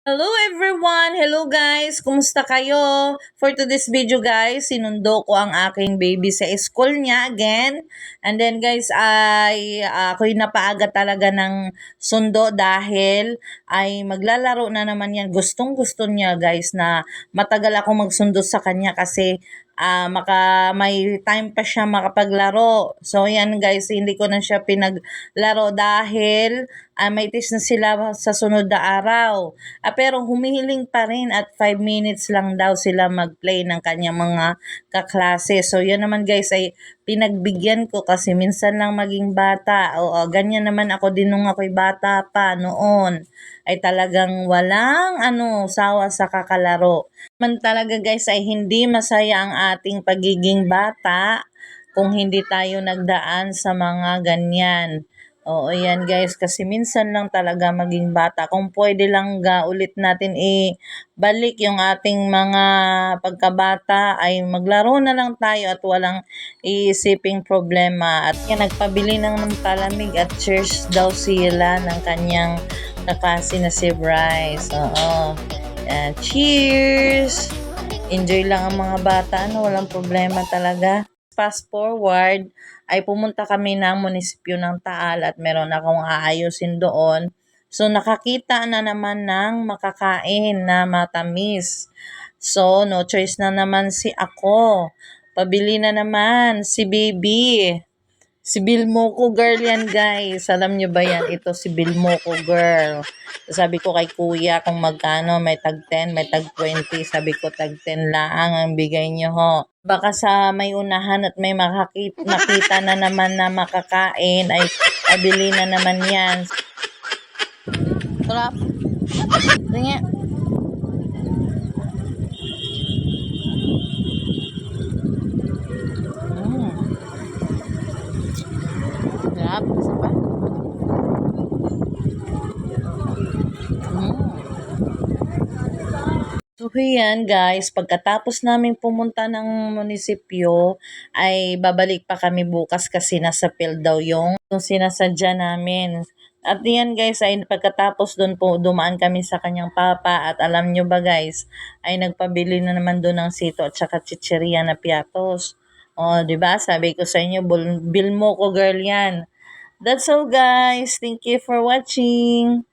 Hello everyone! Hello guys! Kumusta kayo? For today's video guys, sinundo ko ang aking baby sa school niya again. And then guys, ako'y napaaga talaga ng sundo dahil ay maglalaro na naman yan. Gustong gusto niya guys na matagal ako magsundo sa kanya kasi may time pa siya makapaglaro. So yan guys, hindi ko na siya pinaglaro dahil may test na sila sa sunod na araw. Pero humihiling pa rin at 5 minutes lang daw sila mag-play ng kanyang mga kaklase. So yun naman guys ay pinagbigyan ko kasi minsan lang maging bata. Oo, ganyan naman ako din nung ako'y bata pa noon. Ay talagang walang sawa sa kakalaro. Man talaga guys ay hindi masaya ang ating pagiging bata kung hindi tayo nagdaan sa mga ganyan. Oo, yan guys, kasi minsan lang talaga maging bata. Kung pwede lang ulit natin balik yung ating mga pagkabata ay maglaro na lang tayo at walang iisiping problema. At yan, nagpabili ng palamig at cheers daw sila ng kanyang kakasi na si Bryce. Oo. Yan, cheers! Enjoy lang ang mga bata, walang problema talaga. Fast forward, ay pumunta kami ng munisipyo ng Taal at meron akong aayusin doon. So, nakakita na naman ng makakain na matamis. So, no choice na naman si ako. Pabili na naman si baby. Si Bilmoco girl yan guys. Alam nyo ba yan? Ito si Bilmoco girl. Sabi ko kay kuya kung magkano, may tag 10, may tag 20. Sabi ko tag 10 lang ang bigay nyo ho. Baka sa may unahan at may nakita na naman na makakain ay abili na naman yan. Sarap. Tingnan. Sarap. Isa pa. So yan guys, pagkatapos namin pumunta ng munisipyo, ay babalik pa kami bukas kasi nasa field daw yung sinasadya namin. At yan guys, ay pagkatapos doon po, dumaan kami sa kanyang papa at alam nyo ba guys, ay nagpabili na naman doon ng sito at saka chicheria na piatos. O, di ba? Sabi ko sa inyo, bill mo ko girl yan. That's all guys. Thank you for watching.